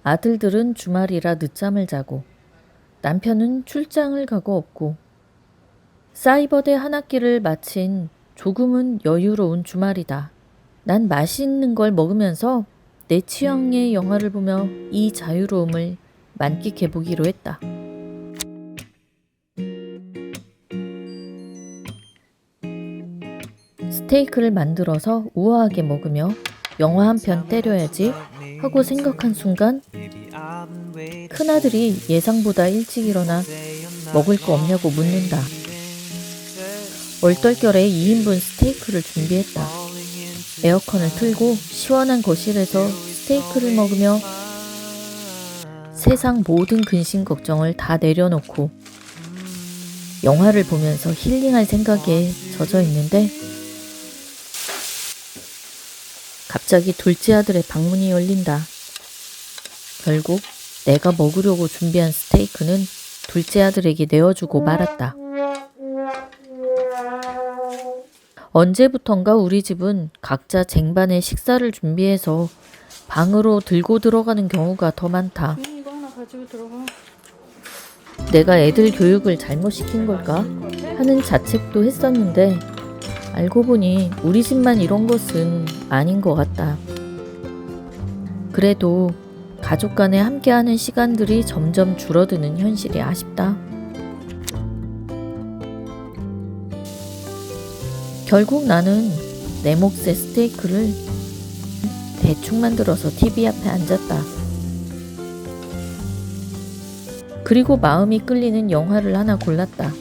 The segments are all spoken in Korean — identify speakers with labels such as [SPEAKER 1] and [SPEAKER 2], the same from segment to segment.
[SPEAKER 1] 아들들은 주말이라 늦잠을 자고 남편은 출장을 가고 없고 사이버대 한 학기를 마친 조금은 여유로운 주말이다. 난 맛있는 걸 먹으면서 내 취향의 영화를 보며 이 자유로움을 만끽해보기로 했다. 스테이크를 만들어서 우아하게 먹으며 영화 한 편 때려야지 하고 생각한 순간 큰아들이 예상보다 일찍 일어나 먹을 거 없냐고 묻는다. 얼떨결에 2인분 스테이크를 준비했다. 에어컨을 틀고 시원한 거실에서 스테이크를 먹으며 세상 모든 근심 걱정을 다 내려놓고 영화를 보면서 힐링할 생각에 젖어 있는데 갑자기 둘째 아들의 방문이 열린다. 결국 내가 먹으려고 준비한 스테이크는 둘째 아들에게 내어주고 말았다. 언제부턴가 우리 집은 각자 쟁반에 식사를 준비해서 방으로 들고 들어가는 경우가 더 많다.
[SPEAKER 2] 이거 하나 가지고 들어가.
[SPEAKER 1] 내가 애들 교육을 잘못 시킨 걸까 하는 자책도 했었는데 알고 보니 우리 집만 이런 것은 아닌 것 같다. 그래도 가족 간에 함께하는 시간들이 점점 줄어드는 현실이 아쉽다. 결국 나는 내 몫의 스테이크를 대충 만들어서 TV 앞에 앉았다. 그리고 마음이 끌리는 영화를 하나 골랐다.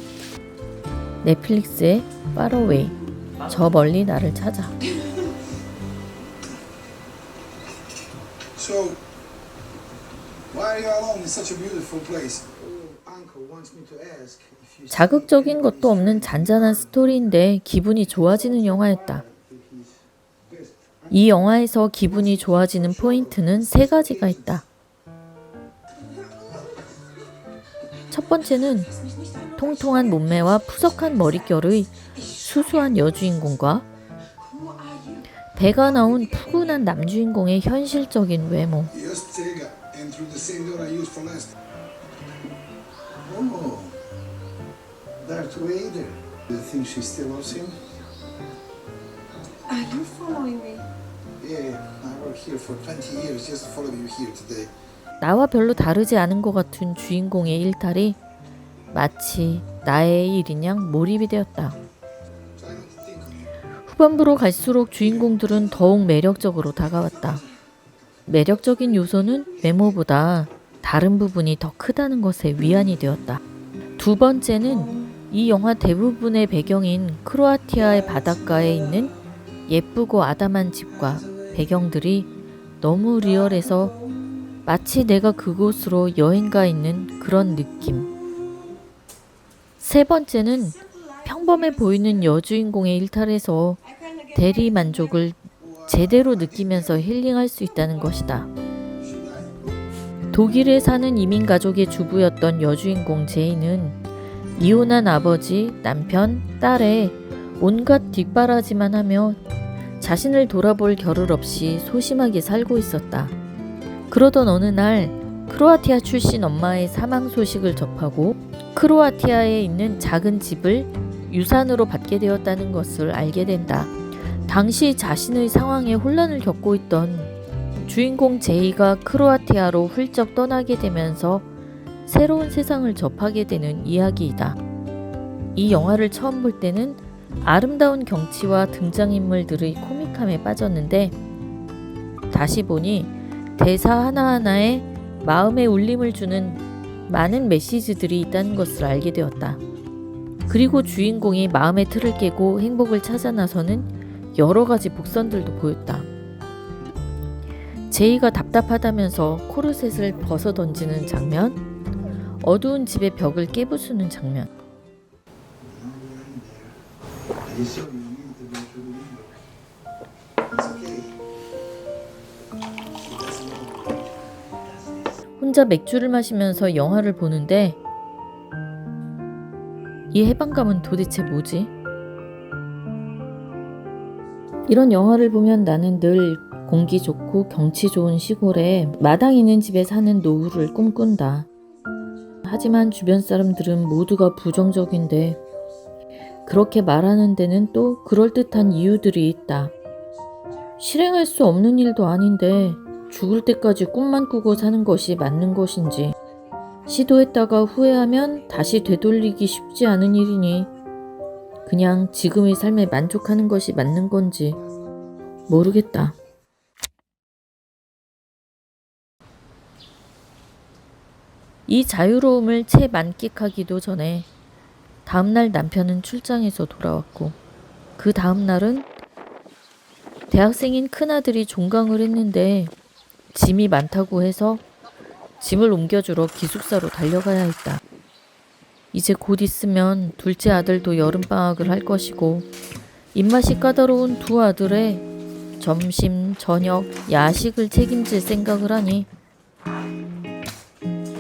[SPEAKER 1] 넷플릭스의 Far Away, 저 멀리 나를 찾아.
[SPEAKER 3] So, why are you alone in such a beautiful place? Uncle wants me to ask if you
[SPEAKER 1] 자극적인 것도 없는 잔잔한 스토리인데 기분이 좋아지는 영화였다. 이 영화에서 기분이 좋아지는 포인트는 3가지가 있다. 첫 번째는 통통한 몸매와 푸석한 머릿결의 수수한 여주인공과 배가 나온 푸근한 남주인공의 현실적인 외모.
[SPEAKER 3] Just take it and through the same door I used for last. Oh, Darth Vader. Do you think she still loves him?
[SPEAKER 2] Are you following me?
[SPEAKER 3] Yeah, I work here for 20 years just to follow you here today.
[SPEAKER 1] 나와 별로 다르지 않은 것 같은 주인공의 일탈이 마치 나의 일인 양 몰입이 되었다. 후반부로 갈수록 주인공들은 더욱 매력적으로 다가왔다. 매력적인 요소는 외모보다 다른 부분이 더 크다는 것에 위안이 되었다. 두 번째는 이 영화 대부분의 배경인 크로아티아의 바닷가에 있는 예쁘고 아담한 집과 배경들이 너무 리얼해서 마치 내가 그곳으로 여행가 있는 그런 느낌. 세 번째는 평범해 보이는 여주인공의 일탈에서 대리 만족을 제대로 느끼면서 힐링할 수 있다는 것이다. 독일에 사는 이민 가족의 주부였던 여주인공 제이는 이혼한 아버지, 남편, 딸의 온갖 뒷바라지만 하며 자신을 돌아볼 겨를 없이 소심하게 살고 있었다. 그러던 어느 날 크로아티아 출신 엄마의 사망 소식을 접하고 크로아티아에 있는 작은 집을 유산으로 받게 되었다는 것을 알게 된다. 당시 자신의 상황에 혼란을 겪고 있던 주인공 제이가 크로아티아로 훌쩍 떠나게 되면서 새로운 세상을 접하게 되는 이야기이다. 이 영화를 처음 볼 때는 아름다운 경치와 등장인물들의 코믹함에 빠졌는데 다시 보니 대사 하나하나에 마음에 울림을 주는 많은 메시지들이 있다는 것을 알게 되었다. 그리고 주인공이 마음의 틀을 깨고 행복을 찾아 나서는 여러 가지 복선들도 보였다. 제이가 답답하다면서 코르셋을 벗어 던지는 장면, 어두운 집의 벽을 깨부수는 장면. 혼자 맥주를 마시면서 영화를 보는데 이 해방감은 도대체 뭐지? 이런 영화를 보면 나는 늘 공기 좋고 경치 좋은 시골에 마당 있는 집에 사는 노후를 꿈꾼다. 하지만 주변 사람들은 모두가 부정적인데 그렇게 말하는 데는 또 그럴듯한 이유들이 있다. 실행할 수 없는 일도 아닌데 죽을 때까지 꿈만 꾸고 사는 것이 맞는 것인지, 시도했다가 후회하면 다시 되돌리기 쉽지 않은 일이니 그냥 지금의 삶에 만족하는 것이 맞는 건지 모르겠다. 이 자유로움을 채 만끽하기도 전에 다음날 남편은 출장에서 돌아왔고, 그 다음날은 대학생인 큰아들이 종강을 했는데 짐이 많다고 해서 짐을 옮겨주러 기숙사로 달려가야 했다. 이제 곧 있으면 둘째 아들도 여름방학을 할 것이고 입맛이 까다로운 두 아들의 점심, 저녁, 야식을 책임질 생각을 하니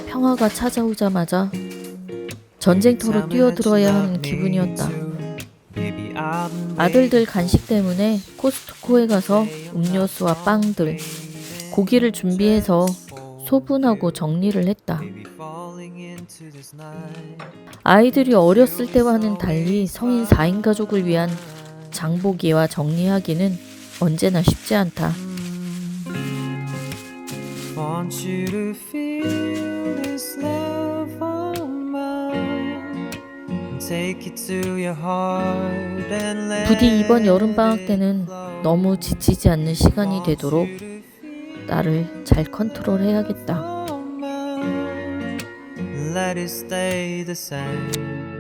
[SPEAKER 1] 평화가 찾아오자마자 전쟁터로 뛰어들어야 하는 기분이었다. 아들들 간식 때문에 코스트코에 가서 음료수와 빵들, 고기를 준비해서 소분하고 정리를 했다. 아이들이 어렸을 때와는 달리 성인 4인 가족을 위한 장보기와 정리하기는 언제나 쉽지 않다. 부디 이번 여름방학 때는 너무 지치지 않는 시간이 되도록 나를 잘 컨트롤해야겠다.
[SPEAKER 4] Let it stay the same.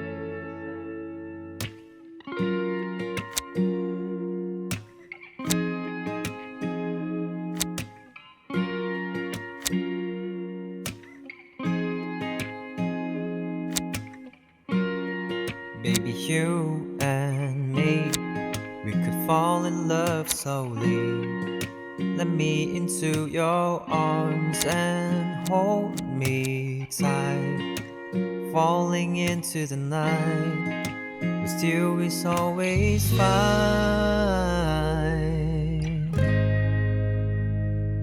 [SPEAKER 4] Baby, you and me, we could fall in love slowly. Let me into your arms and hold me tight. Falling into the night, but still it's always fine.